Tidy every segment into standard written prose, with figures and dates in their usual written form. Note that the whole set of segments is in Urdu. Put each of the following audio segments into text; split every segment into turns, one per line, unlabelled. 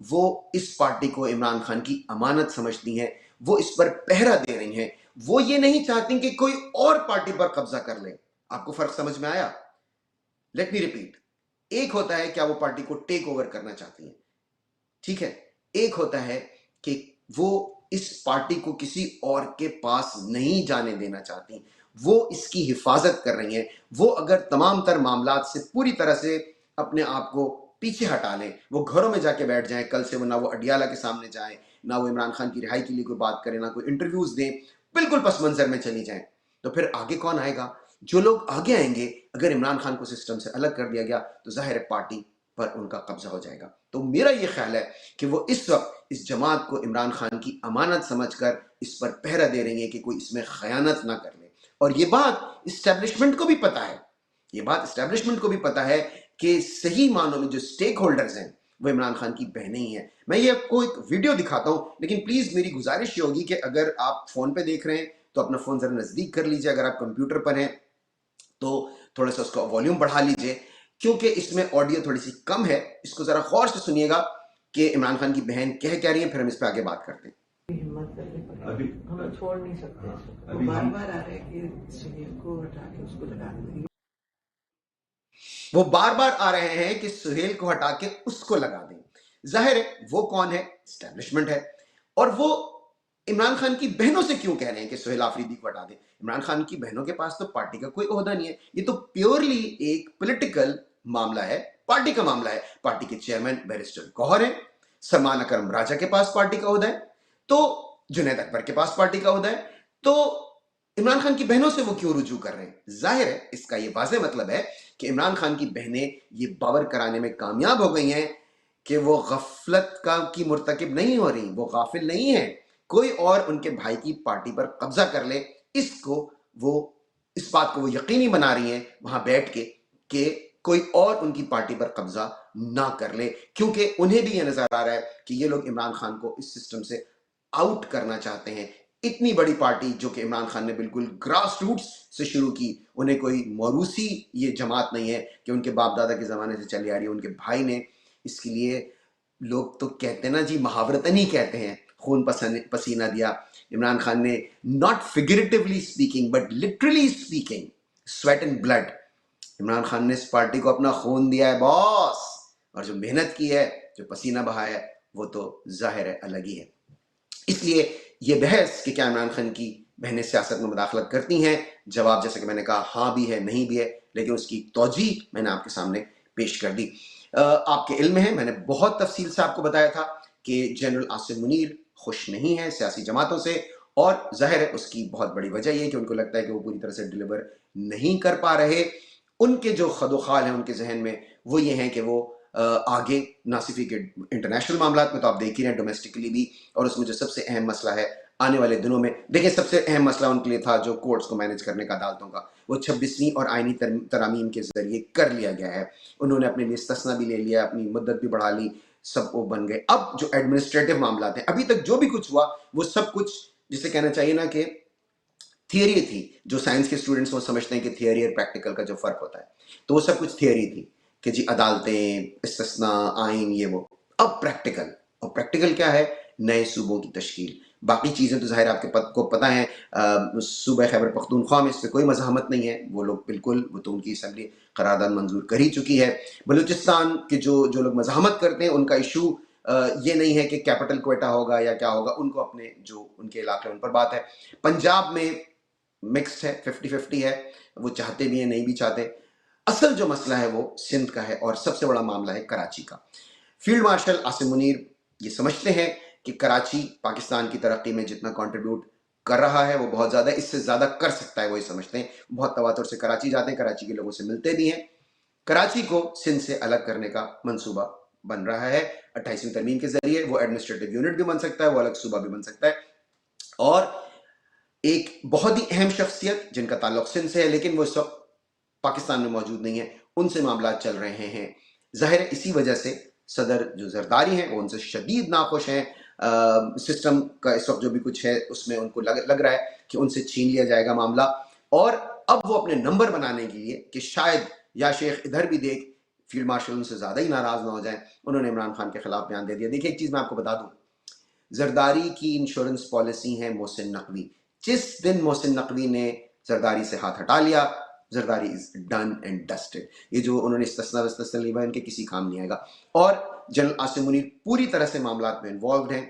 وہ اس پارٹی کو عمران خان کی امانت سمجھتی ہیں، وہ اس پر پہرا دے رہی ہیں، وہ یہ نہیں چاہتی کہ کوئی اور پارٹی پر قبضہ کر لے۔ آپ کو فرق سمجھ میں آیا؟ لیٹ می ریپیٹ، ایک ہوتا ہے کیا وہ پارٹی کو ٹیک اوور کرنا چاہتی ہیں، ٹھیک ہے، ایک ہوتا ہے کہ وہ اس پارٹی کو کسی اور کے پاس نہیں جانے دینا چاہتی، وہ اس کی حفاظت کر رہی ہیں۔ وہ اگر تمام تر معاملات سے پوری طرح سے اپنے آپ کو پیچھے ہٹا لیں، وہ گھروں میں جا کے بیٹھ جائیں، کل سے وہ نہ وہ اڈیالہ کے سامنے جائیں، نہ وہ عمران خان کی رہائی کے لیے کوئی بات کریں، نہ کوئی انٹرویوز دیں، بالکل پس منظر میں چلی جائیں، تو پھر آگے کون آئے گا؟ جو لوگ آگے آئیں گے، اگر عمران خان کو سسٹم سے الگ کر دیا گیا تو ظاہر ہے پارٹی پر ان کا قبضہ ہو جائے گا۔ تو میرا یہ خیال ہے کہ وہ اس وقت اس جماعت کو عمران خان کی امانت سمجھ کر اس پر پہرا دے رہی ہیں کہ کوئی اس میں خیانت نہ کر لے، اور یہ بات اسٹیبلشمنٹ کو بھی پتا ہے، یہ بات اسٹیبلشمنٹ کو بھی پتا ہے کہ صحیح معنوں میں جو سٹیک ہولڈرز ہیں وہ عمران خان کی بہنیں ہی ہیں۔ میں یہ آپ کو ایک ویڈیو دکھاتا ہوں، لیکن پلیز میری گزارش یہ ہوگی کہ اگر آپ فون پہ دیکھ رہے ہیں تو اپنا فون ذرا نزدیک کر لیجئے، اگر آپ کمپیوٹر پر ہیں تو تھوڑا سا اس کا والیوم بڑھا لیجئے، کیونکہ اس میں آڈیو تھوڑی سی کم ہے۔ اس کو ذرا غور سے سنیے گا کہ عمران خان کی بہن کہہ رہی ہیں، پھر ہم اس پہ آگے بات کرتے ہیں۔ ہمت کرنی پڑے گی، ہم چھوڑ نہیں سکتے اس کو، بار بار آ رہا ہے کہ سہیل کو ہٹا کے اس کو لگا دیں، وہ بار بار آ رہے ہیں کہ سہیل کو ہٹا کے اس کو لگا دیں۔ ظاہر ہے وہ کون ہے؟ اسٹیبلشمنٹ ہے، اور وہ عمران خان کی بہنوں سے کیوں کہہ رہے ہیں کہ سہیل آفریدی کو ہٹا دیں؟ عمران خان کی بہنوں کے پاس تو پارٹی کا کوئی عہدہ نہیں ہے، یہ تو پیورلی ایک پولیٹیکل معاملہ ہے، پارٹی کا معاملہ ہے۔ پارٹی کے چیئرمین بیرسٹر گوہر ہیں، سلمان اکرم راجہ کے پاس پارٹی کا عہدہ ہے، تو جنید اکبر کے پاس پارٹی کا عہدہ ہے، تو عمران خان کی بہنوں سے وہ کیوں رجوع کر رہے ہیں؟ ظاہر ہے اس کا یہ واضح مطلب ہے کہ عمران خان کی بہنیں یہ باور کرانے میں کامیاب ہو گئی ہیں کہ وہ غفلت کی مرتکب نہیں ہو رہی، وہ غافل نہیں ہیں، کوئی اور ان کے بھائی کی پارٹی پر قبضہ کر لے، اس بات کو وہ یقینی بنا رہی ہیں وہاں بیٹھ کے کہ کوئی اور ان کی پارٹی پر قبضہ نہ کر لے، کیونکہ انہیں بھی یہ نظر آ رہا ہے کہ یہ لوگ عمران خان کو اس سسٹم سے آؤٹ کرنا چاہتے ہیں۔ اتنی بڑی پارٹی جو کہ عمران خان نے بالکل گراس روٹس سے شروع کی، انہیں کوئی موروثی یہ جماعت نہیں ہے کہ ان کے باپ دادا کے زمانے سے چلی آ رہی ہے، ان کے بھائی نے اس کے لیے، لوگ تو کہتے ہیں نا جی، محاورتاً ہی کہتے ہیں، خون پسینہ دیا۔ عمران خان نے not figuratively speaking but literally speaking sweat and blood, Imran Khan نے اس پارٹی کو اپنا خون دیا ہے باس، اور جو محنت کی ہے، جو پسینہ بہایا ہے، وہ تو ظاہر ہے الگ ہی ہے۔ اس لیے یہ بحث کہ کیا عمران خان کی بہنیں سیاست میں مداخلت کرتی ہیں، جواب جیسے کہ میں نے کہا ہاں بھی ہے، نہیں بھی ہے، لیکن اس کی توجیہ میں نے آپ کے سامنے پیش کر دی۔ آپ کے علم میں ہے، میں نے بہت تفصیل سے آپ کو بتایا تھا کہ جنرل عاصم منیر خوش نہیں ہے سیاسی جماعتوں سے، اور ظاہر ہے اس کی بہت بڑی وجہ یہ ہے کہ ان کو لگتا ہے کہ وہ پوری طرح سے ڈیلیور نہیں کر پا رہے۔ ان کے جو خد و خال ہیں ان کے ذہن میں وہ یہ ہیں کہ وہ آگے نہ صرف کہ انٹرنیشنل معاملات میں تو آپ دیکھ ہی رہے ہیں، ڈومیسٹکلی بھی، اور اس میں جو سب سے اہم مسئلہ ہے آنے والے دنوں میں، دیکھیں سب سے اہم مسئلہ ان کے لیے تھا جو کورٹس کو مینیج کرنے کا، عدالتوں کا، وہ 26ویں اور آئینی ترامیم کے ذریعے کر لیا گیا ہے۔ انہوں نے اپنے لیے استثنا بھی لے لیا، اپنی مدت بھی بڑھا لی، سب وہ بن گئے۔ اب جو ایڈمنسٹریٹو معاملات ہیں، ابھی تک جو بھی کچھ ہوا وہ سب کچھ جسے کہنا چاہیے نا کہ تھیوری تھی، جو سائنس کے اسٹوڈنٹس وہ سمجھتے ہیں کہ تھیوری اور پریکٹیکل کا جو فرق ہوتا ہے، تو وہ سب کچھ تھیوری تھی کہ جی عدالتیں، استثناء، آئین، یہ وہ۔ اب پریکٹیکل، اور پریکٹیکل کیا ہے؟ نئے صوبوں کی تشکیل۔ باقی چیزیں تو ظاہر آپ کو پتہ ہیں، صوبہ خیبر پختونخوا میں اس پہ کوئی مزاحمت نہیں ہے، وہ لوگ بالکل، وہ تو ان کی اسمبلی قرارداد منظور کر ہی چکی ہے۔ بلوچستان کے جو لوگ مزاحمت کرتے ہیں ان کا ایشو یہ نہیں ہے کہ کیپٹل کوئٹہ ہوگا یا کیا ہوگا، ان کو اپنے جو ان کے علاقے ان پر بات ہے۔ پنجاب میں مکسڈ ہے، 50-50 ہے، وہ چاہتے بھی ہیں نہیں بھی چاہتے۔ اصل جو مسئلہ ہے وہ سندھ کا ہے، اور سب سے بڑا معاملہ ہے کراچی کا۔ فیلڈ مارشل عاصم منیر یہ سمجھتے ہیں کہ کراچی پاکستان کی ترقی میں جتنا کنٹریبیوٹ کر رہا ہے وہ بہت زیادہ، اس سے زیادہ کر سکتا ہے، وہ یہ سمجھتے ہیں۔ بہت تواتر سے کراچی جاتے ہیں، کراچی کے لوگوں سے ملتے بھی ہیں۔ کراچی کو سندھ سے الگ کرنے کا منصوبہ بن رہا ہے 28ویں ترمیم کے ذریعے، وہ ایڈمنسٹریٹو یونٹ بھی بن سکتا ہے، وہ الگ صوبہ بھی بن سکتا ہے۔ اور ایک بہت ہی اہم شخصیت جن کا تعلق سندھ سے ہے لیکن وہ اس وقت پاکستان میں موجود نہیں ہے، ان سے معاملات چل رہے ہیں۔ ظاہر ہے اسی وجہ سے صدر جو زرداری ہیں وہ ان سے شدید ناخوش ہیں۔ سسٹم کا اس وقت جو بھی کچھ ہے اس میں ان کو لگ رہا ہے کہ ان سے چھین لیا جائے گا معاملہ، اور اب وہ اپنے نمبر بنانے کے لیے کہ شاید یا شیخ ادھر بھی دیکھ فیلڈ مارشل ان سے زیادہ ہی ناراض نہ ہو جائیں، انہوں نے عمران خان کے خلاف بیان دے دیا۔ دیکھیے ایک چیز میں آپ کو بتا دوں، زرداری کی انشورنس پالیسی ہے محسن نقوی، جس دن محسن نقوی نے زرداری سے ہاتھ ہٹا لیا، زرداری از ڈن اینڈ ڈسٹڈ۔ یہ جو انہوں نے استثنا وستثنا لیا ان کے کسی کام نہیں آئے گا۔ اور جنرل عاصم منیر پوری طرح سے معاملات میں انوالوڈ ہیں،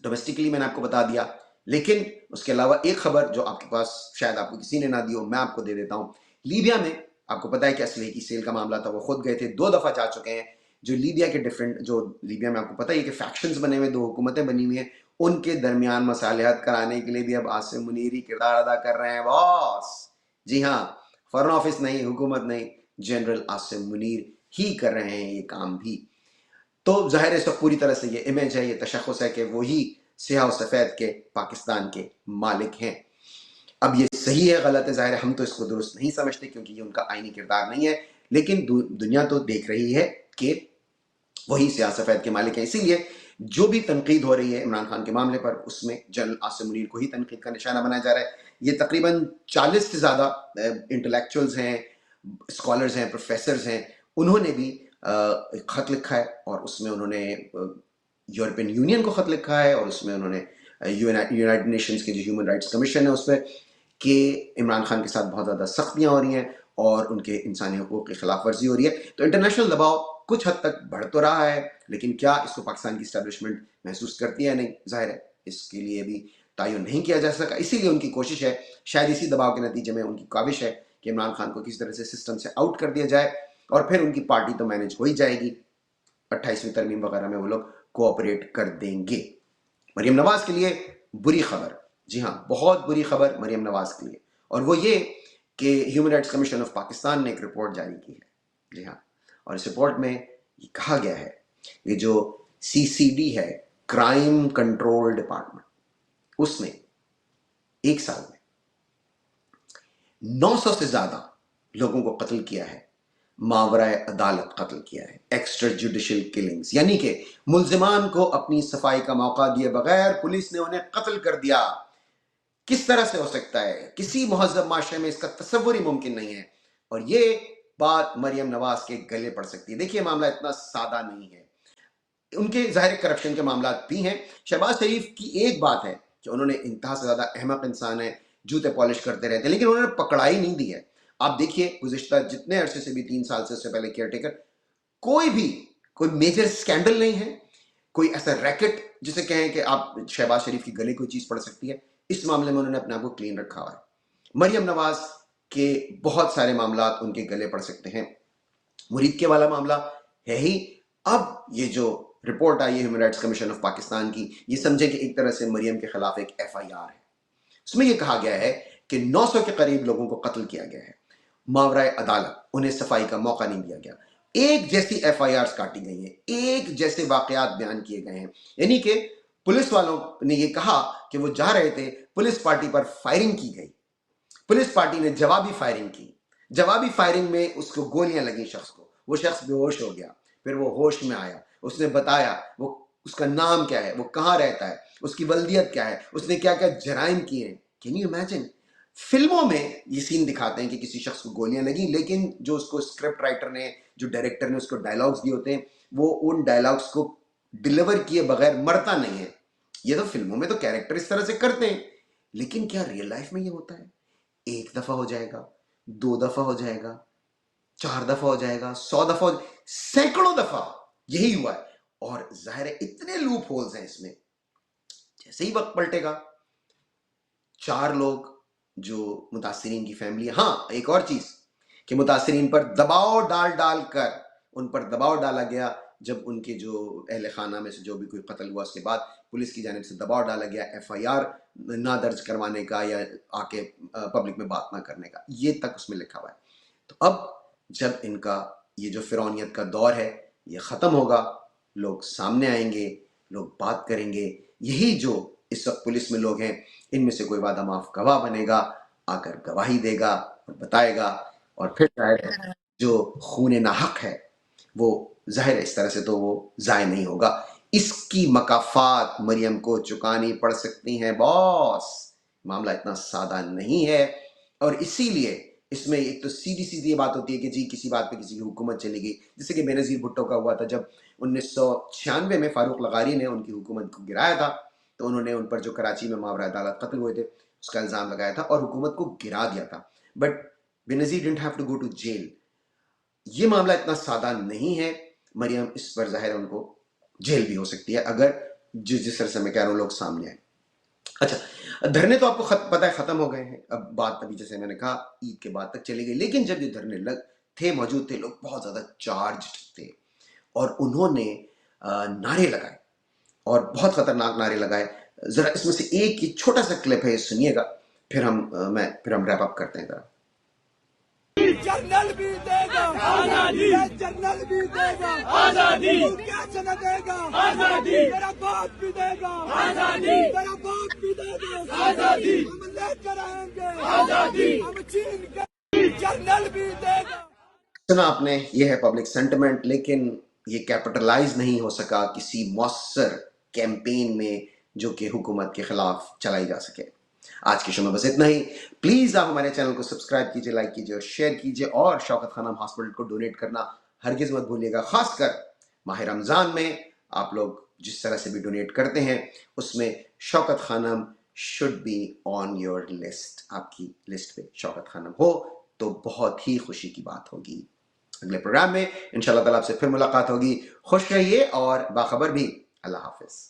ڈومیسٹکلی میں نے آپ کو بتا دیا۔ لیکن اس کے علاوہ ایک خبر جو آپ کے پاس شاید آپ کو کسی نے نہ دی ہو، میں آپ کو دے دیتا ہوں۔ لیبیا میں آپ کو پتا ہے کہ اسلحے کی سیل کا معاملہ تھا، وہ خود گئے تھے، 2 دفعہ جا چکے ہیں۔ جو لیبیا کے جو لیبیا میں آپ کو پتا ہے کہ فیکشنز بنے ہوئے، 2 حکومتیں بنی ہوئی ہیں، ان کے درمیان مصالحت کرانے کے لیے بھی اب عاصم منیر ہی کردار ادا کر رہے ہیں باس۔ جی ہاں، فارن آفس نہیں، حکومت نہیں، جنرل عاصم منیر ہی کر رہے ہیں یہ کام بھی۔ تو ظاہر ہے اس وقت پوری طرح سے یہ امیج ہے، یہ تشخص ہے کہ وہی سیاہ و سفید کے پاکستان کے مالک ہیں۔ اب یہ صحیح ہے غلط ہے، ظاہر ہے ہم تو اس کو درست نہیں سمجھتے کیونکہ یہ ان کا آئینی کردار نہیں ہے، لیکن دنیا تو دیکھ رہی ہے کہ وہی سیاہ سفید کے مالک ہیں۔ اسی لیے جو بھی تنقید ہو رہی ہے عمران خان کے معاملے پر، اس میں جنرل عاصم منیر کو ہی تنقید کا نشانہ بنایا جا رہا ہے۔ یہ تقریباً 40 سے زیادہ انٹلیکچوئلز ہیں، اسکالرز ہیں، پروفیسرز ہیں، انہوں نے بھی ایک خط لکھا ہے، اور اس میں انہوں نے یورپین یونین کو خط لکھا ہے، اور اس میں انہوں نے یونائٹڈ نیشنز کے جو ہیومن رائٹس کمیشن ہے اس پہ، کہ عمران خان کے ساتھ بہت زیادہ سختیاں ہو رہی ہیں اور ان کے انسانی حقوق کی خلاف ورزی ہو رہی ہے۔ تو انٹرنیشنل دباؤ کچھ حد تک بڑھ تو رہا ہے، لیکن کیا اس کو پاکستان کی اسٹیبلشمنٹ محسوس کرتی ہے؟ نہیں، ظاہر ہے اس کے لیے بھی تعین نہیں کیا جا سکا۔ اسی لیے ان کی کوشش ہے، شاید اسی دباؤ کے نتیجے میں ان کی کاوش ہے کہ عمران خان کو کسی طرح سے سسٹم سے آؤٹ کر دیا جائے، اور پھر ان کی پارٹی تو مینج ہو ہی جائے گی، 28ویں ترمیم وغیرہ میں وہ لوگ کوآپریٹ کر دیں گے۔ مریم نواز کے لیے بری خبر، جی ہاں بہت بری خبر مریم نواز کے لیے، اور وہ یہ کہ human rights commission of Pakistan نے ایک رپورٹ جاری کی ہے، جی ہاں، اور اس رپورٹ میں یہ کہا گیا ہے کہ جو CCD ہے، کرائم کنٹرول ڈپارٹمنٹ، اس نے ایک سال میں 900 سے زیادہ لوگوں کو قتل کیا ہے، ماورائے عدالت قتل کیا ہے، ایکسٹرا جوڈیشل کلنگز، یعنی کہ ملزمان کو اپنی صفائی کا موقع دیے بغیر پولیس نے انہیں قتل کر دیا۔ کس طرح سے ہو سکتا ہے؟ کسی مہذب معاشرے میں اس کا تصور ہی ممکن نہیں ہے، اور یہ بات مریم نواز کے گلے پڑ سکتی ہے۔ دیکھیے معاملہ اتنا سادہ نہیں ہے، ان کے ظاہر کرپشن کے معاملات بھی ہیں۔ شہباز شریف کی ایک بات ہے کہ انہوں نے انتہا سے زیادہ احمق انسان ہے، جوتے پالش کرتے رہتے ہیں، لیکن انہوں نے پکڑائی نہیں دی ہے۔ آپ دیکھیے گزشتہ جتنے عرصے سے بھی، 3 سال سے، اس سے پہلے کیئر ٹیکر، کوئی میجر سکینڈل نہیں ہے، کوئی ایسا ریکٹ جسے کہیں کہ آپ شہباز شریف کی گلے کوئی چیز پڑ سکتی ہے۔ اس معاملے میں انہوں نے اپنے آپ کو کلین رکھا ہوا ہے۔ مریم نواز کے بہت سارے معاملات ان کے گلے پڑ سکتے ہیں، مرید کے والا معاملہ ہے ہی۔ اب یہ جو رپورٹ آئی ہے human rights commission of Pakistan کی، یہ سمجھے کہ ایک طرح سے مریم کے خلاف ایک FIR ہے۔ اس میں یہ کہا گیا ہے کہ 900 کے قریب لوگوں کو قتل کیا گیا ہے، ماورائے عدالت انہیں صفائی کا موقع نہیں دیا گیا، ایک جیسی FIRs کاٹی گئی ہیں، ایک جیسے واقعات بیان کیے گئے ہیں، یعنی کہ پولیس والوں نے یہ کہا کہ وہ جا رہے تھے، پولیس پارٹی پر فائرنگ کی گئی، پولیس پارٹی نے جوابی فائرنگ کی، جوابی فائرنگ میں اس کو گولیاں لگیں شخص کو، وہ شخص بے ہوش ہو گیا، پھر وہ ہوش میں آیا، اس نے بتایا وہ اس کا نام کیا ہے، وہ کہاں رہتا ہے، اس کی ولدیت کیا ہے، اس نے کیا کیا جرائم کیے ہیں۔ Can you imagine? فلموں میں یہ سین دکھاتے ہیں کہ کسی شخص کو گولیاں لگیں، لیکن جو اس کو اسکرپٹ رائٹر نے، جو ڈائریکٹر نے اس کو ڈائلاگز دیے ہوتے ہیں، وہ ان ڈائلاگز کو ڈیلیور کیے بغیر مرتا نہیں ہے۔ یہ تو فلموں میں تو کیریکٹر اس طرح سے کرتے ہیں، لیکن کیا ریئل لائف میں یہ ہوتا ہے؟ 1 دفعہ ہو جائے گا، 2 دفعہ ہو جائے گا، 4 دفعہ ہو جائے گا، 100 دفعہ ہو جائے گا، سینکڑوں دفعہ یہی ہوا ہے۔ اور ظاہر ہے اتنے لوپ ہولز ہیں اس میں، جیسے ہی وقت پلٹے گا 4 لوگ جو متاثرین کی فیملی، ہاں ایک اور چیز کہ متاثرین پر دباؤ ڈال کر ان پر دباؤ ڈالا گیا، جب ان کے جو اہل خانہ میں سے جو بھی کوئی قتل ہوا، اس کے بعد پولیس کی جانب سے دباؤ ڈالا گیا FIR نہ درج کروانے کا یا آ کے پبلک میں بات نہ کرنے کا، یہ تک اس میں لکھا ہوا ہے۔ تو اب جب ان کا یہ جو فرعونیت کا دور ہے یہ ختم ہوگا، لوگ سامنے آئیں گے، لوگ بات کریں گے، یہی جو اس وقت پولیس میں لوگ ہیں ان میں سے کوئی وعدہ معاف گواہ بنے گا، آ کر گواہی دے گا اور بتائے گا، اور پھر شاید جو خون ناحق ہے وہ ظاہر اس طرح سے تو وہ ضائع نہیں ہوگا۔ اس کی مکافات مریم کو چکانی پڑ سکتی ہیں باس، معاملہ اتنا سادہ نہیں ہے، اور اسی لیے اس میں ایک تو سیدھی سیدھی یہ بات ہوتی ہے کہ جی کسی بات پہ کسی کی حکومت چلی گئی، جیسے کہ بے نظیر بھٹو کا ہوا تھا جب 1996 میں فاروق لغاری نے ان کی حکومت کو گرایا تھا، تو انہوں نے ان پر جو کراچی میں ماورا عدالت قتل ہوئے تھے اس کا الزام لگایا تھا اور حکومت کو گرا دیا تھا. But Benazir didn't have to go to jail. یہ معاملہ اتنا سادہ نہیں ہے. مریم اس پر ظاہر ان کو جیل بھی ہو سکتی ہے اگر جس طرح سے میں کہہ رہا ہوں لوگ سامنے آئے. اچھا، دھرنے تو آپ کو پتہ ہے ختم ہو گئے ہیں. اب بات ابھی جیسے میں نے کہا عید کے بعد تک چلی گئی، لیکن جب یہ دھرنے موجود تھے، لوگ بہت زیادہ چارجڈ تھے اور انہوں نے نعرے لگائے اور بہت خطرناک نعرے لگائے. ذرا اس میں سے ایک یہ چھوٹا سا کلپ ہے، سنیے گا، پھر ہم ریپ اپ کرتے ہیں. ذرا
جنرل بھی دے گا آزادی، جنرل بھی دے گا آزادی، کیسے نہ دے گا آزادی، میرا باپ بھی دے گا آزادی، میرا باپ بھی دے گا آزادی، ہم لے کر آئیں گے آزادی، ہم چھین کے جنرل بھی دے گا.
سنا آپ نے، یہ ہے پبلک سینٹیمنٹ، لیکن یہ کیپٹلائز نہیں ہو سکا کسی مؤثر کیمپین میں جو کہ حکومت کے خلاف چلائی جا سکے. آج کے شو میں بس اتنا ہی. پلیز آپ ہمارے چینل کو سبسکرائب کیجئے، لائک کیجئے اور شیئر کیجئے، اور شوکت خانم ہاسپٹل کو ڈونیٹ کرنا ہرگز مت بھولیے گا. خاص کر ماہ رمضان میں آپ لوگ جس طرح سے بھی ڈونیٹ کرتے ہیں اس میں Shaukat Khanum should be on your list. آپ کی لسٹ پہ شوکت خانم ہو تو بہت ہی خوشی کی بات ہوگی. اگلے پروگرام میں انشاءاللہ تعالیٰ آپ سے پھر ملاقات ہوگی. خوش رہیے اور باخبر بھی. اللہ حافظ.